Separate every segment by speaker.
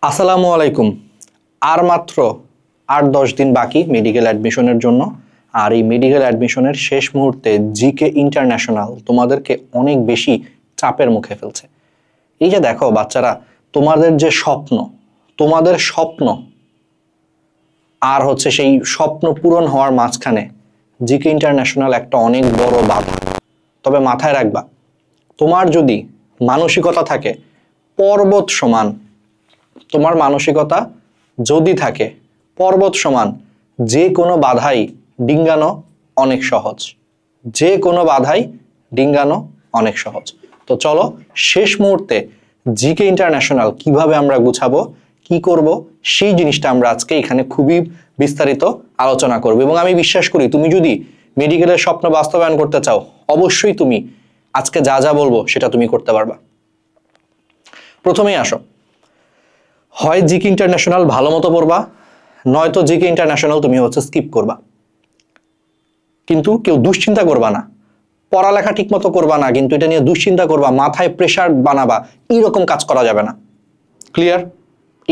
Speaker 1: আসসালামু আলাইকুম। আর মাত্র ৮-১০ দিন বাকি মেডিকেল অ্যাডমিশনের জন্য। আর এই মেডিকেল অ্যাডমিশনের শেষ মুহূর্তে জিকে ইন্টারন্যাশনাল তোমাদেরকে অনেক বেশি চাপের মুখে ফেলছে। এই যে দেখো বাচ্চারা, তোমাদের যে তোমাদের স্বপ্ন আর হচ্ছে সেই স্বপ্ন পূরণ হওয়ার মাঝখানে জিকে ইন্টারন্যাশনাল একটা অনেক বড় বাধা। তবে মাথায় রাখবা, তোমার যদি মানসিকতা থাকে পর্বত সমান, তোমার মানসিকতা যদি থাকে পর্বত সমান, যে কোনো বাধাই ডিঙ্গানো অনেক সহজ, যে কোনো বাধাই ডিঙ্গানো অনেক সহজ। তো চলো শেষ মুহূর্তে জিকে ইন্টারন্যাশনাল কিভাবে আমরা গুছাবো, কি করব, সেই জিনিসটা আমরা আজকে এখানে খুবই বিস্তারিত আলোচনা করব। এবং আমি বিশ্বাস করি তুমি যদি মেডিকেলের স্বপ্ন বাস্তবায়ন করতে চাও, অবশ্যই তুমি আজকে যা যা বলবো সেটা তুমি করতে পারবা। প্রথমেই আসো, হয় জিকে ইন্টারন্যাশনাল ভালো মতো পড়বা, নয়তো জিকে ইন্টারন্যাশনাল তুমি হচ্ছে স্কিপ করবা। কিন্তু কেউ দুশ্চিন্তা করবা না, পড়ালেখা ঠিক মতো করবা না, কিন্তু এটা নিয়ে দুশ্চিন্তা করবা, মাথায় প্রেশার বানাবা, এইরকম কাজ করা যাবে না। ক্লিয়ার?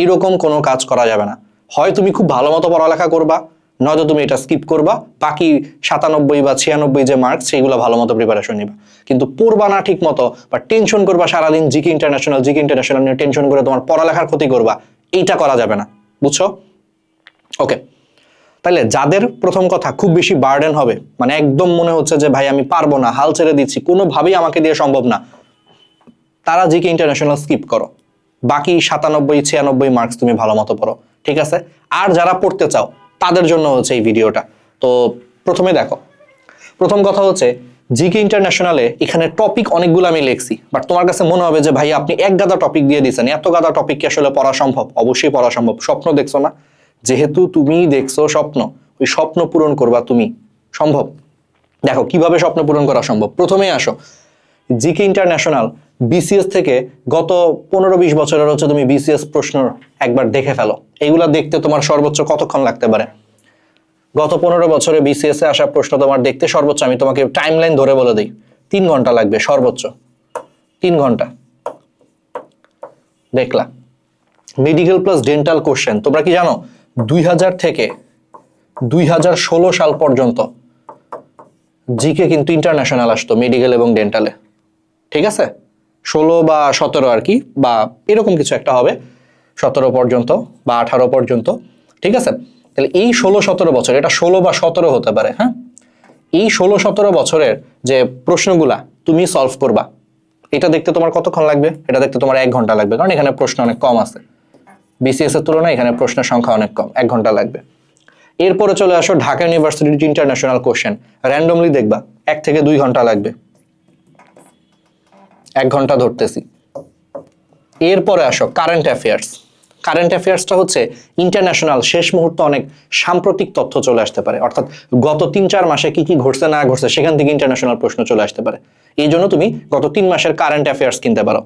Speaker 1: এইরকম কোনো কাজ করা যাবে না। হয় তুমি খুব ভালো মতো পড়ালেখা করবা, নয়তো তুমি এটা স্কিপ করবা, বাকি 97 বা 96 যে মার্কস সেইগুলো ভালো মতো প্রিপারেশন নিবা। কিন্তু পড়বা না ঠিক মতো, বা টেনশন করবা সারাদিন জিকে ইন্টারন্যাশনাল নিয়ে টেনশন করে তোমার পড়ালেখার ক্ষতি করবা, এইটা করা যাবে না। বুঝছো? ওকে, তাহলে যাদের প্রথম কথা খুব বেশি বার্ডেন হবে, মানে একদম মনে হচ্ছে যে ভাই আমি পারবো না, হাল ছেড়ে দিচ্ছি, কোনোভাবেই আমাকে দিয়ে সম্ভব না, তারা জিকে ইন্টারন্যাশনাল স্কিপ করো। বাকি 97-96 মার্কস তুমি ভালো মতো পড়ো, ঠিক আছে? আর যারা পড়তে চাও তাদের জন্য হচ্ছে এই ভিডিওটা। তো প্রথমে দেখো, প্রথম কথা হচ্ছে জিকে ইন্টারন্যাশনালে এখানে টপিক অনেকগুলো আমি লিখছি, বাট তোমার কাছে মনে হবে যে ভাই আপনি এক গাদা টপিক দিয়ে দিচ্ছেন, এত গাদা টপিক কি আসলে পড়া সম্ভব? অবশ্যই পড়া সম্ভব। স্বপ্ন দেখছো না? যেহেতু তুমি দেখছো স্বপ্ন, ওই স্বপ্ন পূরণ করবা তুমি, সম্ভব। দেখো কিভাবে স্বপ্ন পূরণ করা সম্ভব। প্রথমেই আসো, জিকে ইন্টারন্যাশনাল বিসিএস থেকে গত 15-20 বছরের হচ্ছে তুমি বিসিএস প্রশ্ন একবার দেখে ফেলো। এইগুলা দেখতে তোমার সর্বোচ্চ কতক্ষণ লাগতে পারে? গত 15 বছরে বিসিএস এ আসা প্রশ্ন তোমার দেখতে সর্বোচ্চ, আমি তোমাকে টাইমলাইন ধরে বলে দিই, 3 ঘন্টা লাগবে সর্বোচ্চ। 3 ঘন্টা দেখলা। মেডিকেল প্লাস ডেন্টাল কোশ্চেন তোমরা কি জানো 2000 থেকে 2016 সাল পর্যন্ত জিকে কিন্তু ইন্টারন্যাশনাল আসতো মেডিকেল এবং ডেন্টালে, ঠিক আছে? 16 বা 17 আর কি, বা এরকম কিছু একটা হবে, 17 পর্যন্ত বা 18 পর্যন্ত, ঠিক আছে? তাহলে এই 16-17 বছর, এটা 16 বা 17 হতে পারে, হ্যাঁ? এই 16-17 বছরের যে প্রশ্নগুলা তুমি সলভ করবা, এটা দেখতে তোমার কতক্ষণ লাগবে? এটা দেখতে তোমার 1 ঘন্টা লাগবে, কারণ এখানে প্রশ্ন অনেক কম আছে। বিসিএস এর তুলনায় এখানে প্রশ্নের সংখ্যা অনেক কম, 1 ঘন্টা লাগবে। এরপরে চলে আসো ঢাকা ইউনিভার্সিটির ইন্টারন্যাশনাল কোশ্চেন, র্যান্ডমলি দেখবা, 1 থেকে 2 ঘন্টা লাগবে, 1 ঘন্টা ধরতেছি। এরপরে আসো কারেন্ট অ্যাফেয়ার্স। কারেন্ট অ্যাফেয়ার্সটা হচ্ছে ইন্টারন্যাশনাল শেষ মুহূর্তে অনেক সাম্প্রতিক তথ্য চলে আসতে পারে, অর্থাৎ গত 3-4 মাসে কি কি ঘটছে না ঘটছে সেখান থেকে ইন্টারন্যাশনাল প্রশ্ন চলে আসতে পারে। এই জন্য তুমি গত 3 মাসের কারেন্ট অ্যাফেয়ার্স কিনতে পারো।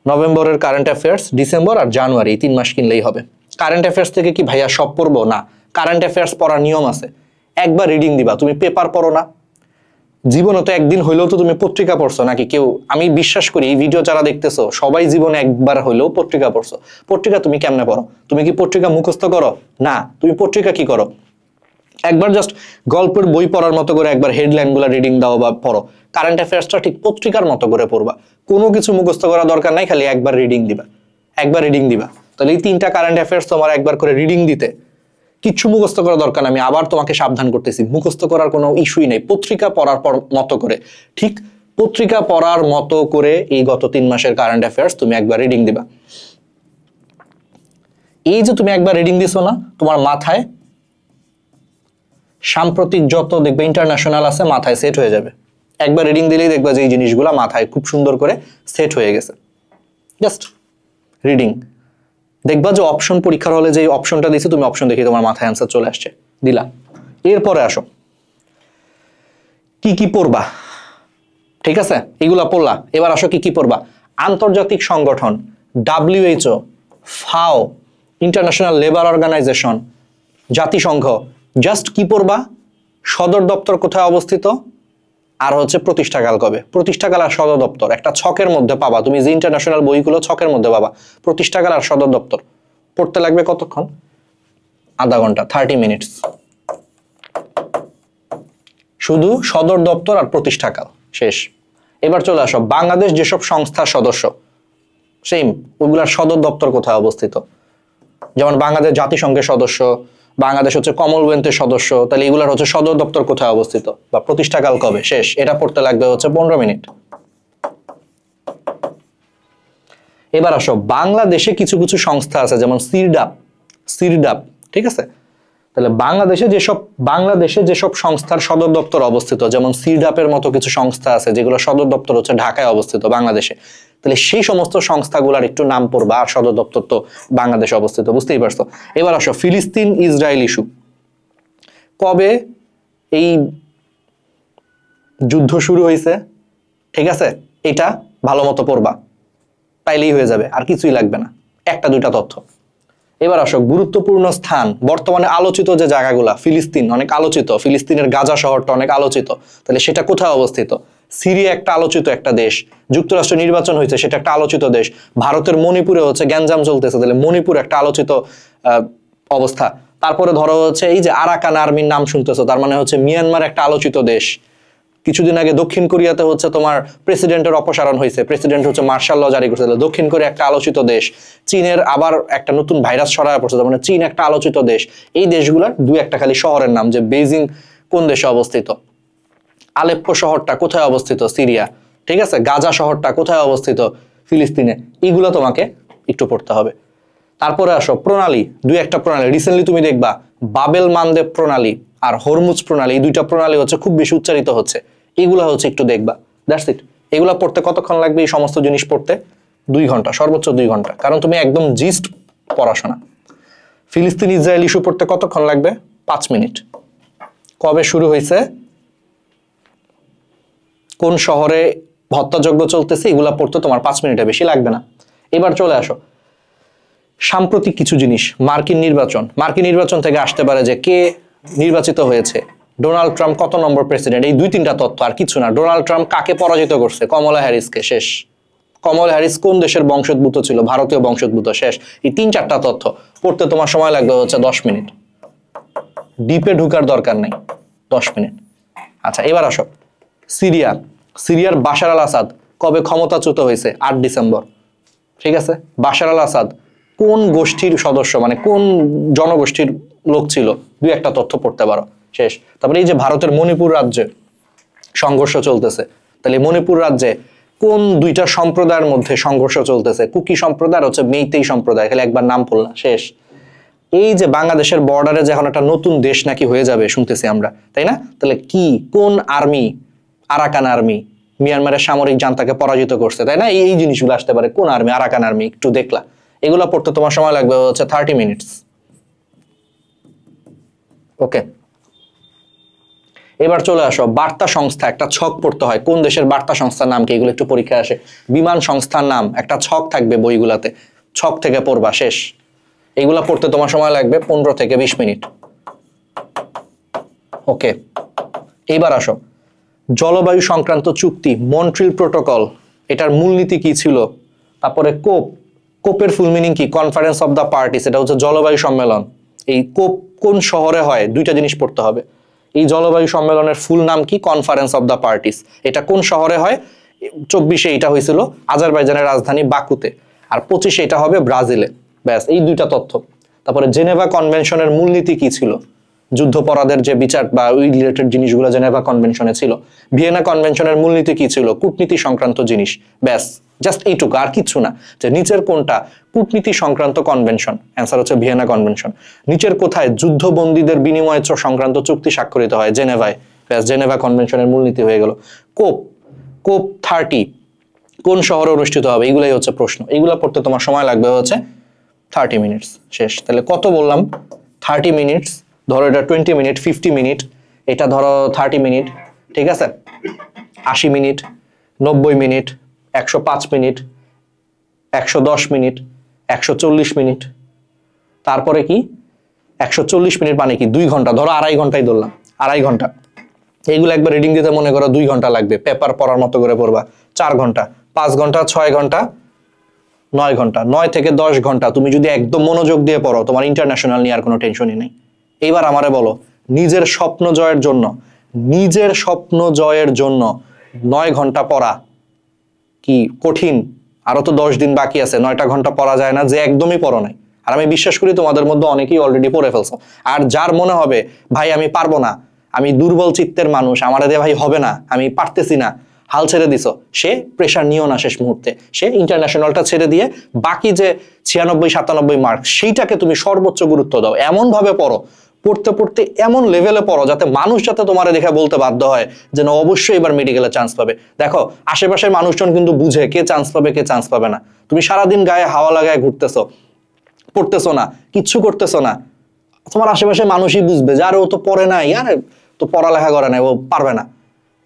Speaker 1: নভেম্বরের কারেন্ট অ্যাফেয়ার্স, ডিসেম্বর আর জানুয়ারি, এই 3 মাস কিনলেই হবে। কারেন্ট অ্যাফেয়ার্স থেকে কি ভাইয়া সব পড়বো? না, কারেন্ট অ্যাফেয়ার্স পড়ার নিয়ম আছে। একবার রিডিং দিবা, তুমি পেপার পড়ো না? জীবনে তো একদিন হইলেও তো তুমি পত্রিকা পড়ছো নাকি? কেউ, আমি বিশ্বাস করি এই ভিডিও যারা দেখতেছো সবাই জীবনে একবার হইলেও পত্রিকা পড়ছো। পত্রিকা তুমি কেমনে পড়ো? তুমি কি পত্রিকা মুখস্থ করো? না, তুমি পত্রিকা কি করো? একবার জাস্ট গল্পের বই পড়ার মতো করে একবার হেডলাইন গুলা রিডিং দাও বা পড়ো। কারেন্ট অ্যাফেয়ার্সটা ঠিক পত্রিকার মতো করে পড়বা, কোনো কিছু মুখস্থ করা দরকার নাই, খালি একবার রিডিং দিবা, একবার রিডিং দিবা। তাহলে এই 3টা কারেন্ট অ্যাফেয়ার্স তোমার একবার করে রিডিং দিতে কিচ্ছু মুখস্থ করার দরকার নেই। আমি আবার তোমাকে সাবধান করতেছি, মুখস্থ করার কোনো ইস্যুই নেই। পত্রিকা পড়ার মতো করে, ঠিক পত্রিকা পড়ার মতো করে এই গত 3 মাসের কারেন্ট অ্যাফেয়ার্স তুমি একবার রিডিং দিবা। এই যে তুমি একবার রিডিং দিছো না, তোমার মাথায় সাম্প্রতিক যত দেখবে ইন্টারন্যাশনাল আছে মাথায় সেট হয়ে যাবে। একবার রিডিং দিলেই দেখবা যে এই জিনিসগুলো মাথায় খুব সুন্দর করে সেট হয়ে গেছে। জাস্ট রিডিং দেখবা যে অপশন পরীক্ষার হলে যে অপশনটা দিয়েছে তুমি অপশন দেখে তোমার মাথায় অ্যান্সার চলে আসছে, দিলা। এরপরে আসো কি কি পড়বা, ঠিক আছে? এগুলা পড়লা, এবার আসো কি কি পড়বা। আন্তর্জাতিক সংগঠন, WHO, FAO, international labour organisation, জাতিসংঘ, জাস্ট কি পড়বা? সদর দপ্তর কোথায় অবস্থিত, আর হচ্ছে প্রতিষ্ঠাকাল কবে। প্রতিষ্ঠাকাল আর সদর দপ্তর একটা ছকের মধ্যে পাবা, তুমি যে ইন্টারন্যাশনাল বইগুলো ছকের মধ্যে পাবা। প্রতিষ্ঠাকাল আর সদর দপ্তর পড়তে লাগবে কতক্ষণ? আধা ঘন্টা, 30 মিনিটস। শুধু সদর দপ্তর আর প্রতিষ্ঠাকাল শেষ। এবার চলে আসো বাংলাদেশ যেসব সংস্থার সদস্য, সেম ওইগুলার সদর দপ্তর কোথায় অবস্থিত। যেমন বাংলাদেশ জাতিসংঘের সদস্য, বাংলাদেশ হচ্ছে কমনওয়েলথের সদস্য, তাহলে এগুলার হচ্ছে সদর দপ্তর কোথায় অবস্থিত বা প্রতিষ্ঠাকাল কবে শেষ। এটা পড়তে লাগবে হচ্ছে 15 মিনিট। এবার আসো বাংলাদেশে কিছু কিছু সংস্থা আছে যেমন সিরডাপ, ঠিক আছে। তাহলে বাংলাদেশে যেসব সংস্থার সদর দপ্তর অবস্থিত, যেমন সিরডাপের মতো কিছু সংস্থা আছে যেগুলো সদর দপ্তর হচ্ছে ঢাকায় অবস্থিত বাংলাদেশে, তাহলে সেই সমস্ত সংস্থাগুলোর একটু নাম পড়বা, আর সদর দপ্তর তো বাংলাদেশে অবস্থিত, বুঝতেই পারছো। এবার আসো ফিলিস্তিন ইসরায়েল ইস্যু, কবে এই যুদ্ধ শুরু হয়েছে, ঠিক আছে, এটা ভালো মতো পড়বা, তাইলেই হয়ে যাবে, আর কিছুই লাগবে না, একটা দুইটা তথ্য। এবার আসো গুরুত্বপূর্ণ স্থান, বর্তমানে আলোচিত যে জায়গাগুলা, ফিলিস্তিন অনেক আলোচিত, ফিলিস্তিনের গাজা শহরটা অনেক আলোচিত, তাহলে সেটা কোথায় অবস্থিত। সিরিয়া একটা আলোচিত একটা দেশ, যুক্তরাষ্ট্র নির্বাচন হয়েছে সেটা একটা আলোচিত দেশ, ভারতের মণিপুরে হচ্ছে গ্যাঞ্জাম চলতেছে, তাহলে মণিপুর একটা আলোচিত অবস্থা। তারপরে ধরো হচ্ছে এই যে আরাকান আর্মির নাম শুনতেছো, তার মানে হচ্ছে মিয়ানমার একটা আলোচিত দেশ। কিছুদিন আগে দক্ষিণ কোরিয়াতে হচ্ছে তোমার প্রেসিডেন্টের অপসারণ হয়েছে, প্রেসিডেন্ট হচ্ছে মার্শাল ল জারি করছে, দক্ষিণ কোরিয়া একটা আলোচিত দেশ। চীনের আবার একটা নতুন ভাইরাস ছড়ায় পড়ছে, মানে চীন একটা আলোচিত দেশ। এই দেশগুলোর দু একটা খালি শহরের নাম, যে বেজিং কোন দেশে অবস্থিত, আলেপ্পো শহরটা কোথায় অবস্থিত, সিরিয়া, ঠিক আছে, গাজা শহরটা কোথায় অবস্থিত, ফিলিস্তিনে, এইগুলো তোমাকে একটু পড়তে হবে। তারপরে আসো প্রণালী, দুই একটা প্রণালী রিসেন্টলি তুমি দেখবা বাবেল মানদেব প্রণালী আর হরমুজ প্রণালী, এই দুইটা প্রণালী হচ্ছে খুব বেশি উচ্চারিত হচ্ছে, এইগুলা হচ্ছে একটু দেখবা, দ্যাটস ইট। এগুলা পড়তে কতক্ষণ লাগবে? এই সমস্ত জিনিস পড়তে 2 ঘন্টা, সর্বোচ্চ 2 ঘন্টা, কারণ তুমি একদম জিস্ট পড়াশোনা। ফিলিস্তিন ইসরায়েল ইস্যু পড়তে কতক্ষণ লাগবে? 5 মিনিট। কবে শুরু হয়েছে, কোন শহরে হত্যাযজ্ঞ চলতেছে, এগুলা পড়তে তোমার 5 মিনিটে বেশি লাগবে না। এবার চলে আসো সাম্প্রতিক কিছু জিনিস, মার্কিন নির্বাচন থেকে আসতে পারে যে কে নির্বাচিত হয়েছে, ডোনাল্ড ট্রাম্প কত নম্বর প্রেসিডেন্ট, এই 2-3টা তথ্য, আর কিছু না। ডোনাল্ড ট্রাম্প কাকে পরাজিত করছে? কমলা হ্যারিসকে, শেষ। কমলা হ্যারিস কোন দেশের বংশোদ্ভূত ছিল? ভারতীয় বংশোদ্ভূত, শেষ। এই 3-4টা তথ্য পড়তে তোমার সময় লাগবে হচ্ছে 10 মিনিট, ডিপে ঢুকার দরকার নেই, 10 মিনিট। আচ্ছা এবার আসো সিরিয়ার বাশার আল আসাদ কবে ক্ষমতাচ্যুত হয়েছে? 8 ডিসেম্বর, ঠিক আছে। বাশার আল আসাদ কোন গোষ্ঠীর সদস্য, মানে কোন জনগোষ্ঠীর লোক ছিল? 2-একটা তথ্য পড়তে পারো, শেষ। তারপরে এই যে ভারতের মণিপুর রাজ্যে সংঘর্ষ চলতেছে, তাহলে মণিপুর রাজ্যে কোন 2টা সম্প্রদায়ের মধ্যে সংঘর্ষ চলতেছে? কুকি সম্প্রদায় হচ্ছে মেইতেই সম্প্রদায়, খালি একবার নাম পড়লাম, শেষ। এই যে বাংলাদেশের বর্ডারে যে এখন একটা নতুন দেশ নাকি হয়ে যাবে শুনতেছি আমরা, তাই না? তাহলে কি, কোন আর্মি? আরাকান আর্মি মিয়ানমারের সামরিক জান্তাকে পরাজিত করছে, তাই না? এই জিনিসগুলো আসতে পারে, কোন আর্মি? আরাকান আর্মি, একটু দেখলা। এগুলো পড়তে তোমার সময় লাগবে হচ্ছে 30 মিনিটস। ওকে, এবার চলে আসো বার্তা সংস্থা, একটা ছক পড়তে হয়, কোন দেশের বার্তা সংস্থার নাম কি, এগুলো একটু পরীক্ষায় আসে। বিমান সংস্থার নাম, একটা ছক থাকবে বইগুলাতে, ছক থেকে পড়বা, শেষ। এগুলা পড়তে তোমার সময় লাগবে 15 থেকে 20 মিনিট। ওকে, এবার আসো জলবায়ু সংক্রান্ত চুক্তি, মন্ট্রিল প্রোটোকল, এটার মূলনীতি কি ছিল? তারপরে কোপের ফুল মিনিং কি? কনফারেন্স অফ দ্য পার্টিস, এটা হচ্ছে জলবায়ু সম্মেলন। এই কোপ কোন শহরে হয়? 2টা জিনিস পড়তে হবে। এই জলবায়ু সম্মেলনের ফুল নাম কি? Conference of the parties. এটা কোন শহরে হয়? 24-এ এটা হয়েছিল আজারবাইজানের রাজধানী বাকুতে, আর 25-এ এটা হবে ব্রাজিলে। ব্যাস, এই 2টা তথ্য। তারপরে জেনেভা কনভেনশনের মূলনীতি কি ছিল? যুদ্ধপরাধের যে বিচার বা ওই রিলেটেড জিনিসগুলো জেনেভা কনভেনশনে ছিল। ভিয়েনা কনভেনশনের মূলনীতি কি ছিল? কূটনীতি সংক্রান্ত জিনিস। ব্যাস, জাস্ট এইটুকু, আর কিচ্ছু না। যে নিচের কোনটা কূটনীতি সংক্রান্ত কনভেনশন? অ্যান্সার হচ্ছে ভিয়েনা কনভেনশন। নিচের কোথায় যুদ্ধবন্দীদের বিনিময় সংক্রান্ত চুক্তি স্বাক্ষরিত হয়? জেনেভায়। ব্যাস, জেনেভা কনভেনশনের মূলনীতি হয়ে গেল। কোপ 30 কোন শহরে অনুষ্ঠিত হবে? এগুলাই হচ্ছে প্রশ্ন। এগুলো পড়তে তোমার সময় লাগবে হচ্ছে 30 মিনিটস, শেষ। তাহলে কত বললাম? 30 মিনিটস, ধরো এটা 20 মিনিট, 50 মিনিট, এটা ধরো 30 মিনিট, ঠিক আছে। 80 minute, 90 minute, 105 minute, 110 minute, 140 minute, তারপরে কি 140 মিনিট মানে কি? 2 ঘন্টা, ধরো 2.5 ঘন্টাই ধরলাম, 2.5 ঘন্টা। এইগুলো একবার রিডিং দিতে মনে করো 2 ঘন্টা লাগবে, পেপার পড়ার মতো করে পড়বা 4 ঘন্টা, 5 ঘন্টা, 6 ঘন্টা, 9 ঘন্টা, 9 থেকে 10 ঘন্টা তুমি যদি একদম মনোযোগ দিয়ে পড়ো, তোমার ইন্টারন্যাশনাল নিয়ে আর কোনো টেনশনই নেই। এইবার আমারে বলো, নিজের স্বপ্ন জয়ের জন্য, নিজের স্বপ্ন জয়ের জন্য 9 ঘন্টা পড়া কি কঠিন? আরো তো 10 দিন বাকি আছে, 9টা ঘন্টা পড়া যায় না যে একদমই পড়ো নাই। আর আমি বিশ্বাস করি তোমাদের মধ্যে অনেকেই অলরেডি পড়ে ফেলছো। আর যার মনে হবে ভাই আমি পারবো না, আমি দুর্বল চিত্তের মানুষ, আমার দিয়ে ভাই হবে না, আমি পারতেছি না, হাল ছেড়ে দিছো, সে প্রেশার নিও না শেষ মুহূর্তে। সে ইন্টারন্যাশনালটা ছেড়ে দিয়ে বাকি যে 96-97 মার্ক সেইটাকে তুমি সর্বোচ্চ গুরুত্ব দাও, এমন ভাবে পড়ো, পড়তে পড়তে এমন লেভেলে পড়ো যাতে মানুষ যাতে তোমার দেখে বলতে বাধ্য হয় যে না অবশ্যই এবার মেডিকেলে চান্স পাবে। দেখো আশেপাশের মানুষজন কিন্তু বুঝে কে চান্স পাবে কে চান্স পাবে না। তুমি সারাদিন গায়ে হাওয়া লাগায় ঘুরতেছো, পড়তেছো না, কিচ্ছু করতেছো না, তোমার আশেপাশে মানুষই বুঝবে যে আরে ও তো পড়ে নাই, আরে তো পড়ালেখা করে নাই, ও পারবে না।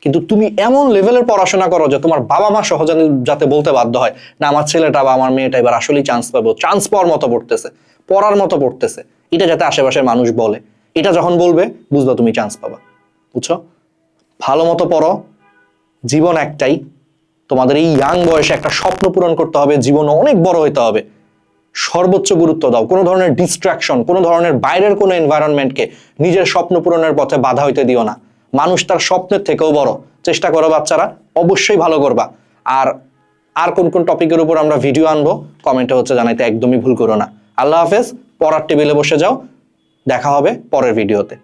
Speaker 1: কিন্তু তুমি এমন লেভেলের পড়াশোনা করো যে তোমার বাবা মা সহজে যাতে বলতে বাধ্য হয় না আমার ছেলেটা বা আমার মেয়েটা এবার আসলেই চান্স পাবো, চান্স পাওয়ার মতো পড়তেছে, পড়ার মতো পড়তেছে, এটা যাতে আশেপাশের মানুষ বলে। এটা যখন বলবে বুঝবা তুমি চান্স পাবা। বুঝছো? ভালো মতো পড়ো, জীবন একটাই, তোমাদের এই ইয়াং বয়সে একটা স্বপ্ন পূরণ করতে হবে, জীবন অনেক বড় হইতে হবে, সর্বোচ্চ গুরুত্ব দাও। কোনো ধরনের ডিস্ট্রাকশন, কোনো ধরনের বাইরের কোনো এনভায়রনমেন্টকে নিজের স্বপ্ন পূরণের পথে বাধা হইতে দিও না। মানুষ তার স্বপ্নের থেকেও বড়। চেষ্টা করো বাচ্চারা, অবশ্যই ভালো করবা। আর আর কোন কোন টপিকের উপর আমরা ভিডিও আনবো কমেন্টে জানাইতে একদমই ভুল করো না। আল্লাহ হাফেজ, পড়ার টেবিলে বসে যাও, দেখা হবে পরের ভিডিওতে।